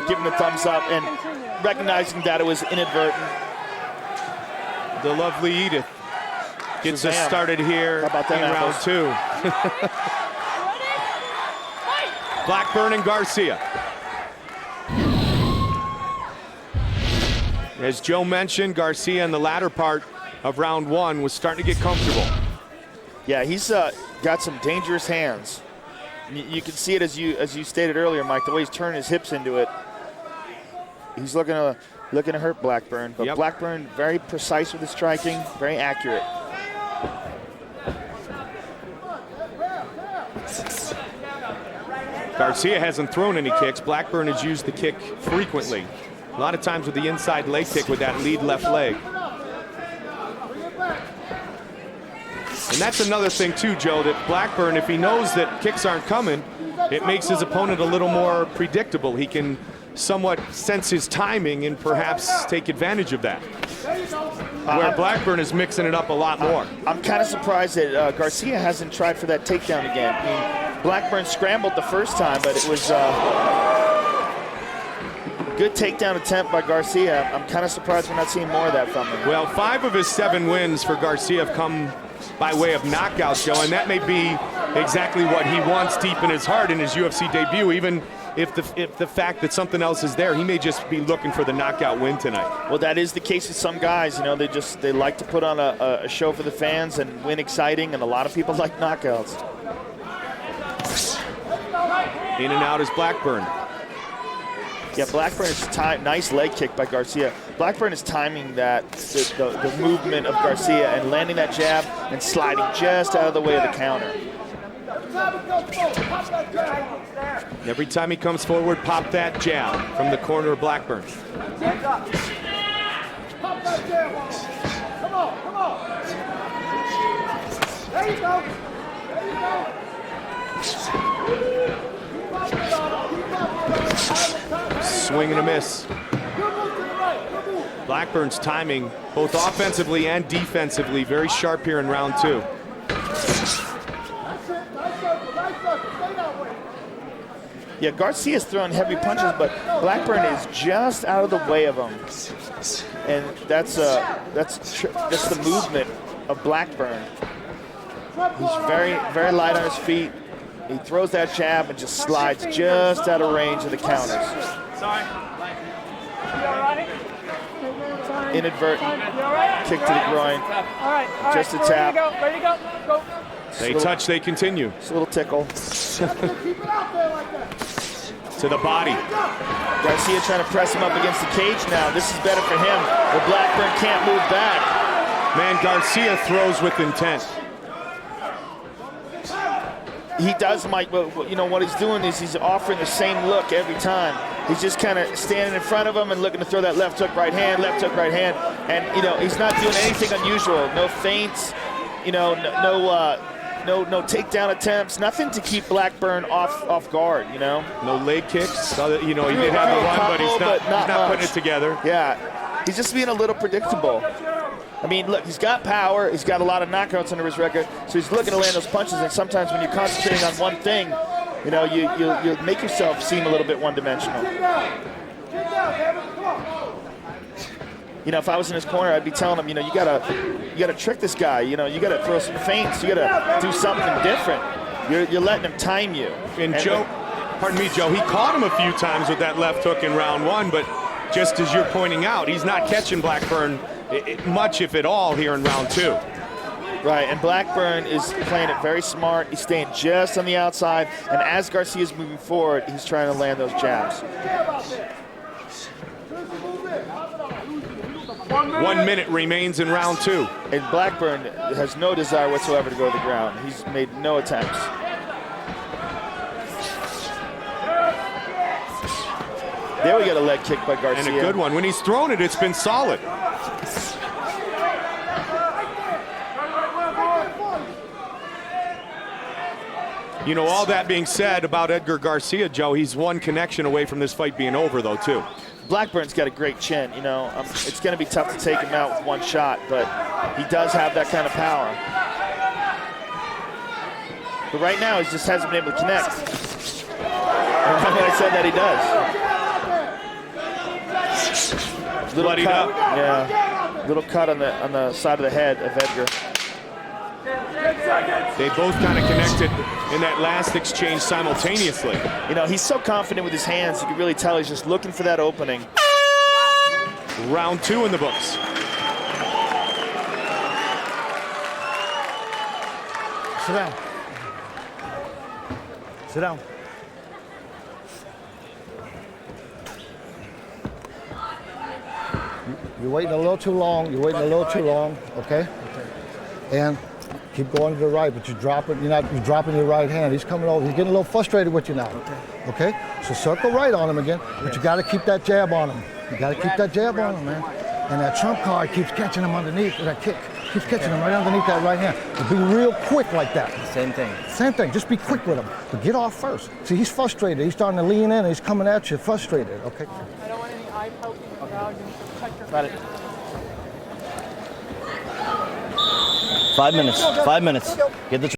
giving the thumbs up and recognizing that it was inadvertent. The lovely Edith gets us started here in round 2. Blackburn and Garcia. As Joe mentioned, Garcia in the latter part of round 1 was starting to get comfortable. Yeah, he's got some dangerous hands. You can see it as you stated earlier, Mike, the way he's turning his hips into it. He's looking to hurt Blackburn, but Blackburn very precise with his striking, very accurate. Garcia hasn't thrown any kicks. Blackburn has used the kick frequently. A lot of times with the inside leg kick with that lead left leg. And that's another thing too, Joe, that Blackburn, if he knows that kicks aren't coming, it makes his opponent a little more predictable. He can somewhat sense his timing and perhaps take advantage of that. Where Blackburn is mixing it up a lot more. I'm kind of surprised that Garcia hasn't tried for that takedown again. I mean, Blackburn scrambled the first time, but it was good takedown attempt by Garcia. I'm kind of surprised we're not seeing more of that from him. Well, 5 of his 7 wins for Garcia have come by way of knockouts, Joe, and that may be exactly what he wants deep in his heart in his UFC debut. Even if the fact that something else is there, he may just be looking for the knockout win tonight. Well, that is the case with some guys. You know, they like to put on a show for the fans and win exciting, and a lot of people like knockouts. In and out is Blackburn. Yeah, Blackburn is nice leg kick by Garcia. Blackburn is timing that the movement of Garcia and landing that jab and sliding just out of the way of the counter. Every time he comes forward, pop that jab from the corner of Blackburn. Pop that jab on. Come on, come on. There you go. There you go. Swing and a miss. Blackburn's timing, both offensively and defensively, very sharp here in round 2. Yeah, Garcia's throwing heavy punches, but Blackburn is just out of the way of him, and that's the movement of Blackburn. He's very light on his feet. He throws that jab and just slides just out of range of the counters. Inadvertent kick to the groin. Just a tap. Ready to go. Go. They touch, they continue. It's a little tickle. To the body. Garcia trying to press him up against the cage now. This is better for him, but Blackburn can't move back. Man, Garcia throws with intent. He does, Mike, but you know what he's doing is he's offering the same look every time. He's just kind of standing in front of him and looking to throw that left hook, right hand, and you know he's not doing anything unusual. No feints, you know, no takedown attempts, nothing to keep Blackburn off guard. You know, no leg kicks. You know, he did have the one, but he's not putting it together. Yeah, he's just being a little predictable. I mean, look, he's got power. He's got a lot of knockouts under his record, so he's looking to land those punches. And sometimes when you're concentrating on one thing, you know, you make yourself seem a little bit one-dimensional. You know, if I was in his corner, I'd be telling him, you know, you gotta trick this guy. You know, you gotta throw some feints. You gotta do something different. You're letting him time you. And Joe, pardon me, Joe, he caught him a few times with that left hook in round 1, but just as you're pointing out, he's not catching Blackburn much, if at all, here in round 2. Right, and Blackburn is playing it very smart. He's staying just on the outside, and as Garcia's moving forward, he's trying to land those jabs. 1 minute remains in round 2. And Blackburn has no desire whatsoever to go to the ground. He's made no attempts. There we got a leg kick by Garcia. And a good one. When he's thrown it, it's been solid. You know, all that being said about Edgar Garcia, Joe, he's one connection away from this fight being over, though, too. Blackburn's got a great chin. You know, it's going to be tough to take him out with one shot, but he does have that kind of power. But right now, he just hasn't been able to connect. Remember I said that he does. bloodied up. Yeah, little cut on the side of the head of Edgar. They both kind of connected in that last exchange simultaneously. You know, he's so confident with his hands, you can really tell he's just looking for that opening. Round 2 in the books. Sit down. Sit down. You're waiting a little too long. You're waiting a little too long. Okay. And keep going to the right, but you're dropping your right hand. He's coming over. He's getting a little frustrated with you now. Okay. So circle right on him again, but you got to keep that jab on him. You got to keep that jab on him, man. And that trump card keeps catching him underneath. That kick keeps catching him right underneath that right hand. But be real quick like that. Same thing. Same thing. Just be quick with him. But get off first. See, he's frustrated. He's starting to lean in and he's coming at you frustrated. Okay. I don't want any eye poking around. Check your Got it. 5 minutes. 5 minutes. Get the